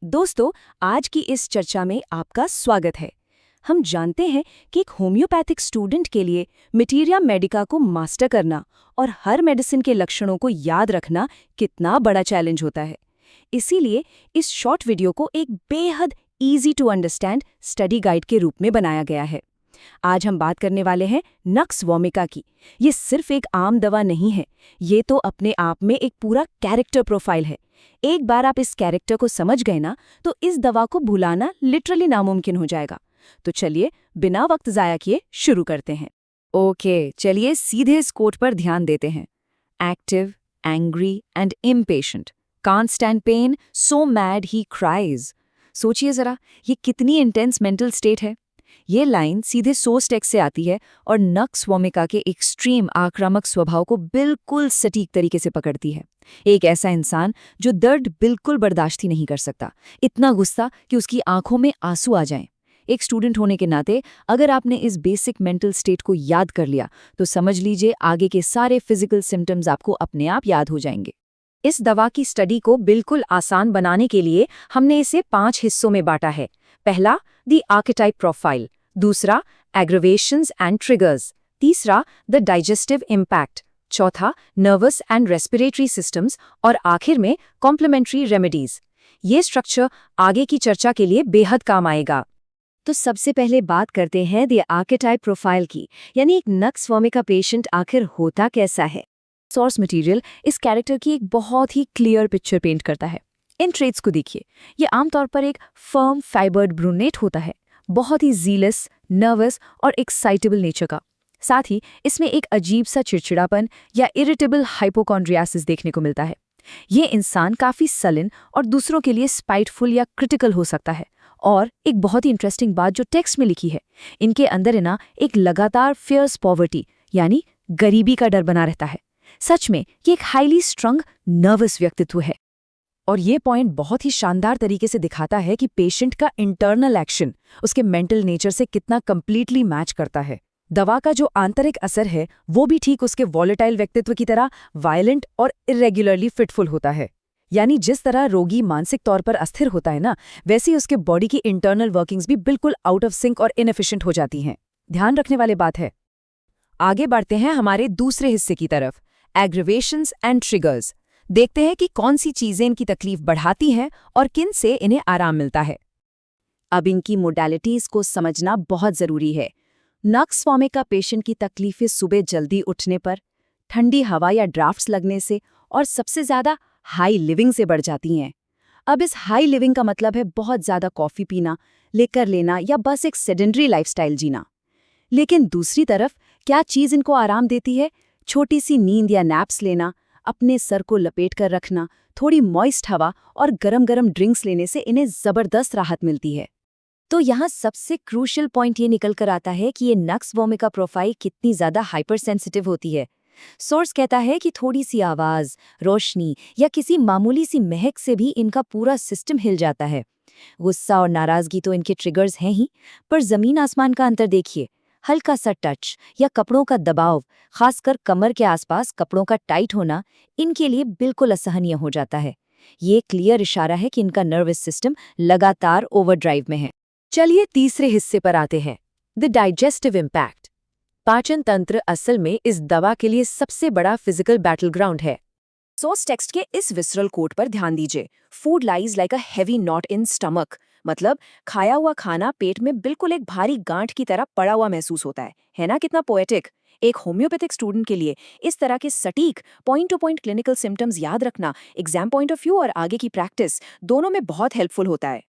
दोस्तों, आज की इस चर्चा में आपका स्वागत है। हम जानते हैं कि एक होम्योपैथिक स्टूडेंट के लिए मटीरिया मेडिका को मास्टर करना और हर मेडिसिन के लक्षणों को याद रखना कितना बड़ा चैलेंज होता है। इसीलिए इस शॉर्ट वीडियो को एक बेहद easy to understand study guide के रूप में बनाया गया है। आज हम बात करने वाले हैं नक्स वोमिका की। ये सिर्फ एक आम दवा नहीं है, ये तो अपने आप में एक पूरा कैरेक्टर प्रोफाइल है। एक बार आप इस कैरेक्टर को समझ गए ना, तो इस दवा को भुलाना लिटरली नामुमकिन हो जाएगा। तो चलिए बिना वक्त ज़ाया किए शुरू करते हैं। ओके, चलिए सीधे इस कोट पर ध्यान देते हैं। Active, angry and impatient, can't stand pain, so mad he cries. सोचिए जरा, ये कितनी इंटेंस मेंटल स्टेट है। ये लाइन सीधे सोर्स टेक्स्ट से आती है और नक्स वोमिका के एक्सट्रीम आक्रामक स्वभाव को बिल्कुल सटीक तरीके से पकड़ती है। एक ऐसा इंसान जो दर्द बिल्कुल बर्दाश्त ही नहीं कर सकता, इतना गुस्सा कि उसकी आंखों में आंसू आ जाएं। एक स्टूडेंट होने के नाते अगर आपने इस बेसिक मेंटल स्टेट को याद कर लिया तो समझ लीजिए आगे के सारे फिजिकल सिम्टम्स आपको अपने आप याद हो जाएंगे। इस दवा की स्टडी को बिल्कुल आसान बनाने के लिए हमने इसे 5 हिस्सों में बांटा है। पहला, द आर्केटाइप प्रोफाइल। दूसरा, एग्रेवेशंस एंड ट्रिगर्स। तीसरा, द डाइजेस्टिव इम्पैक्ट। चौथा, नर्वस एंड रेस्पिरेटरी सिस्टम्स। और आखिर में कॉम्प्लीमेंट्री रेमेडीज। ये स्ट्रक्चर आगे की चर्चा के लिए बेहद काम आएगा। तो सबसे पहले बात करते हैं द आर्केटाइप प्रोफाइल की, यानी एक नक्स वोमिका पेशेंट आखिर होता कैसा है। सोर्स मटेरियल इस कैरेक्टर की एक बहुत ही क्लियर पिक्चर पेंट करता है। इन ट्रेट्स को देखिए, ये आमतौर पर एक फर्म फाइबर्ड ब्रूनेट होता है, बहुत ही जीलस, नर्वस और एक्साइटेबल नेचर का। साथ ही इसमें एक अजीब सा चिड़चिड़ापन या इरिटेबल हाइपोकॉन्ड्रियासिस देखने को मिलता है। ये इंसान काफी सलन और दूसरों के लिए स्पाइटफुल या क्रिटिकल हो सकता है। और एक बहुत ही इंटरेस्टिंग बात जो टेक्स्ट में लिखी है, इनके अंदर ना एक लगातार फियर्स पॉवर्टी यानी गरीबी का डर बना रहता है। सच में ये एक हाईली स्ट्रंग नर्वस व्यक्तित्व है। और ये पॉइंट बहुत ही शानदार तरीके से दिखाता है कि पेशेंट का इंटरनल एक्शन उसके मेंटल नेचर से कितना कंप्लीटली मैच करता है। दवा का जो आंतरिक असर है वो भी ठीक उसके वॉलेटाइल व्यक्तित्व की तरह वायलेंट और इरेगुलरली फिटफुल होता है। यानी जिस तरह रोगी मानसिक तौर पर अस्थिर होता है ना, वैसे ही उसके बॉडी की इंटरनल वर्किंग्स भी बिल्कुल आउट ऑफ सिंक और इनएफिशिएंट हो जाती हैं। ध्यान रखने वाली बात है। आगे बढ़ते हैं हमारे दूसरे हिस्से की तरफ, एग्रेवेशंस एंड ट्रिगर्स। देखते हैं कि कौन सी चीजें इनकी तकलीफ बढ़ाती हैं और किन से इन्हें आराम मिलता है। अब इनकी मोडालिटीज को समझना बहुत जरूरी है। नक्स वोमिका पेशेंट की तकलीफें सुबह जल्दी उठने पर, ठंडी हवा या ड्राफ्ट्स लगने से और सबसे ज्यादा हाई लिविंग से बढ़ जाती हैं। अब इस हाई लिविंग का मतलब है बहुत ज्यादा कॉफी पीना, लेकर लेना या बस एक सेडेंटरी लाइफस्टाइल जीना। लेकिन दूसरी तरफ क्या चीज इनको आराम देती है? छोटी सी नींद या नैप्स लेना, अपने सर को लपेट कर रखना, थोड़ी मॉइस्ट हवा और गरम गरम ड्रिंक्स लेने से इन्हें जबरदस्त राहत मिलती है। तो यहाँ सबसे क्रूशियल पॉइंट ये निकल कर आता है कि ये नक्स वोमिका प्रोफाइल कितनी ज्यादा हाइपर सेंसिटिव होती है। सोर्स कहता है कि थोड़ी सी आवाज, रोशनी या किसी मामूली सी महक से भी इनका पूरा सिस्टम हिल जाता है। गुस्सा और नाराजगी तो इनके ट्रिगर्स हैं ही, पर जमीन आसमान का अंतर देखिए। हल्का सा टच या कपड़ों का दबाव, खासकर कमर के आसपास कपड़ों का टाइट होना, इनके लिए बिल्कुल असहनीय हो जाता है। ये क्लियर इशारा है कि इनका नर्वस सिस्टम लगातार ओवरड्राइव में है। चलिए तीसरे हिस्से पर आते हैं, द डाइजेस्टिव इम्पैक्ट। पाचन तंत्र असल में इस दवा के लिए सबसे बड़ा फिजिकल बैटलग्राउंड है। सोर्स टेक्स्ट के इस विसरल कोट पर ध्यान दीजिए। Food lies like a heavy not in stomach, मतलब खाया हुआ खाना पेट में बिल्कुल एक भारी गांठ की तरह पड़ा हुआ महसूस होता है ना? कितना पोएटिक। एक होम्योपैथिक स्टूडेंट के लिए इस तरह के सटीक point two point clinical symptoms याद रखना एग्जाम पॉइंट ऑफ व्यू और आगे की प्रैक्टिस दोनों में बहुत हेल्पफुल होता है।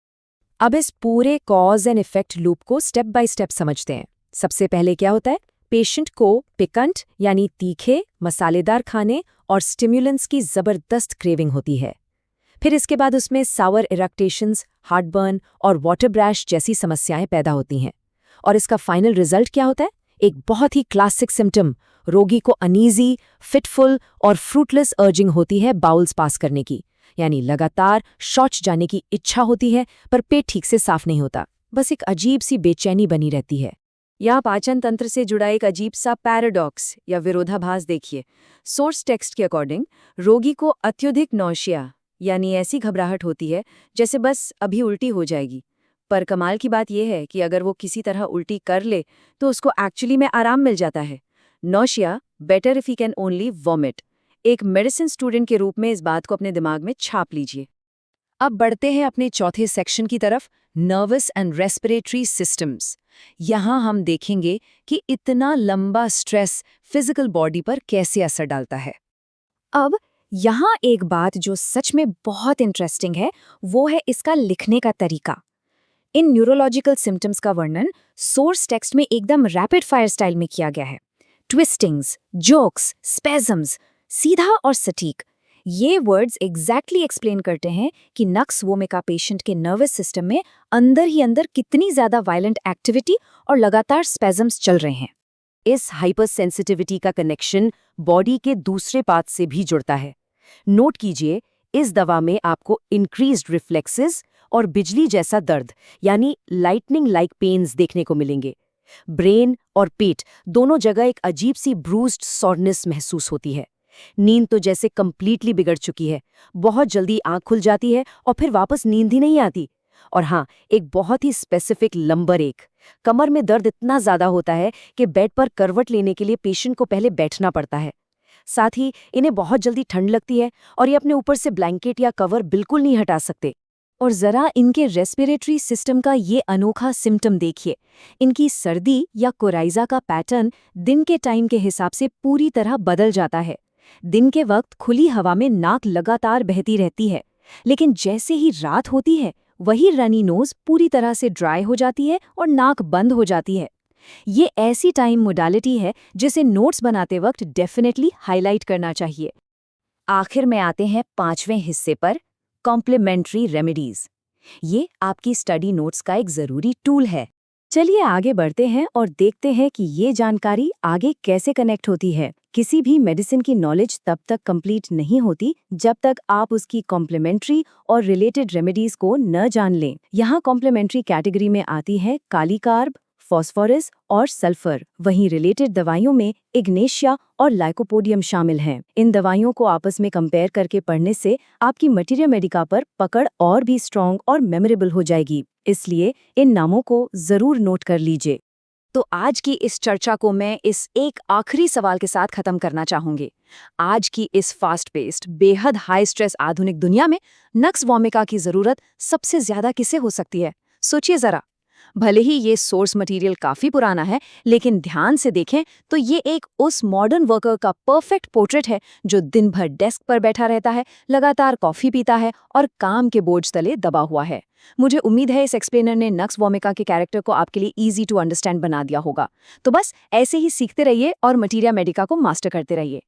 अब इस पूरे कॉज एंड इफेक्ट लूप को स्टेप बाय स्टेप समझते हैं। सबसे पहले क्या होता है? पेशेंट को पिकंट यानी तीखे, मसालेदार खाने और स्टिम्युलेंट्स की जबरदस्त क्रेविंग होती है। फिर इसके बाद उसमें सावर इरेक्टेशंस, हार्टबर्न और वाटर ब्रैश जैसी समस्याएं पैदा होती हैं। और इसका फाइनल रिजल्ट क्या होता है? एक बहुत ही क्लासिक सिम्टम, रोगी को अनईजी, फिटफुल और फ्रूटलेस अर्जिंग होती है बाउल्स पास करने की, यानी लगातार शौच जाने की इच्छा होती है पर पेट ठीक से साफ नहीं होता, बस एक अजीब सी बेचैनी बनी रहती है। यहाँ पाचन तंत्र से जुड़ा एक अजीब सा पैराडॉक्स या विरोधाभास देखिए। सोर्स टेक्स्ट के अकॉर्डिंग रोगी को अत्यधिक नौशिया यानी ऐसी घबराहट होती है जैसे बस अभी उल्टी हो जाएगी। पर कमाल की बात यह है कि अगर वो किसी तरह उल्टी कर ले तो उसको एक्चुअली में आराम मिल जाता है। Nausea, better if he can only vomit. एक मेडिसिन स्टूडेंट के रूप में इस बात को अपने दिमाग में छाप लीजिए। अब बढ़ते हैं अपने चौथे सेक्शन की तरफ, नर्वस एंड रेस्पिरेटरी सिस्टम्स। यहाँ हम देखेंगे कि इतना लंबा स्ट्रेस फिजिकल बॉडी पर कैसे असर डालता है। अब यहाँ एक बात जो सच में बहुत इंटरेस्टिंग है, वो है इसका लिखने का तरीका। इन न्यूरोलॉजिकल सिम्टम्स का वर्णन सोर्स टेक्स्ट में एकदम रैपिड फायर स्टाइल में किया गया है। ट्विस्टिंग्स, जोक्स, स्पेजम्स, सीधा और सटीक। ये वर्ड्स एग्जैक्टली एक्सप्लेन करते हैं कि नक्स वोमिका पेशेंट के नर्वस सिस्टम में अंदर ही अंदर कितनी ज्यादा वायलेंट एक्टिविटी और लगातार स्पेजम्स चल रहे हैं। इस हाइपर सेंसिटिविटी का कनेक्शन बॉडी के दूसरे पार्ट से भी जुड़ता है। नोट कीजिए, इस दवा में आपको इंक्रीज्ड रिफ्लेक्सेस और बिजली जैसा दर्द यानी लाइटनिंग लाइक पेन्स देखने को मिलेंगे। ब्रेन और पेट दोनों जगह एक अजीब सी ब्रूज्ड सॉरनेस महसूस होती है। नींद तो जैसे कंप्लीटली बिगड़ चुकी है, बहुत जल्दी आंख खुल जाती है और फिर वापस नींद ही नहीं आती। और हाँ, एक बहुत ही स्पेसिफिक नंबर 1, कमर में दर्द इतना ज्यादा होता है कि बेड पर करवट लेने के लिए पेशेंट को पहले बैठना पड़ता है। साथ ही इन्हें बहुत जल्दी ठंड लगती है और ये अपने ऊपर से ब्लैंकेट या कवर बिल्कुल नहीं हटा सकते। और जरा इनके रेस्पिरेटरी सिस्टम का ये अनोखा सिम्टम देखिए। इनकी सर्दी या कोराइजा का पैटर्न दिन के टाइम के हिसाब से पूरी तरह बदल जाता है। दिन के वक्त खुली हवा में नाक लगातार बहती रहती है, लेकिन जैसे ही रात होती है वही रनी नोज पूरी तरह से ड्राई हो जाती है और नाक बंद हो जाती है। ये ऐसी टाइम मोडालिटी है जिसे नोट्स बनाते वक्त डेफिनेटली हाईलाइट करना चाहिए। आखिर में आते हैं 5वें हिस्से पर, कॉम्प्लीमेंट्री रेमेडीज। ये आपकी स्टडी नोट्स का एक जरूरी टूल है। चलिए आगे बढ़ते हैं और देखते हैं कि ये जानकारी आगे कैसे कनेक्ट होती है। किसी भी मेडिसिन की नॉलेज तब तक कंप्लीट नहीं होती जब तक आप उसकी कॉम्प्लीमेंट्री और रिलेटेड रेमेडीज को न जान लें। यहाँ कॉम्प्लीमेंट्री कैटेगरी में आती है काली कार्ब, फॉस्फोरस और सल्फर। वहीं रिलेटेड दवाइयों में इग्नेशिया और लाइकोपोडियम शामिल हैं। इन दवाइयों को आपस में कंपेयर करके पढ़ने से आपकी मटीरिया मेडिका पर पकड़ और भी स्ट्रॉन्ग और मेमोरेबल हो जाएगी। इसलिए इन नामों को जरूर नोट कर लीजिए। तो आज की इस चर्चा को मैं इस एक आखिरी सवाल के साथ खत्म करना चाहूंगी। आज की इस फास्ट पेस्ड, बेहद हाई स्ट्रेस आधुनिक दुनिया में नक्स वोमिका की जरूरत सबसे ज्यादा किसे हो सकती है? सोचिए जरा। भले ही ये सोर्स मटेरियल काफी पुराना है, लेकिन ध्यान से देखें तो ये एक उस मॉडर्न वर्कर का परफेक्ट पोर्ट्रेट है जो दिन भर डेस्क पर बैठा रहता है, लगातार कॉफी पीता है और काम के बोझ तले दबा हुआ है। मुझे उम्मीद है इस एक्सप्लेनर ने नक्स वोमिका के कैरेक्टर को आपके लिए इजी टू अंडरस्टैंड बना दिया होगा। तो बस ऐसे ही सीखते रहिए और मटीरिया मेडिका को मास्टर करते रहिए।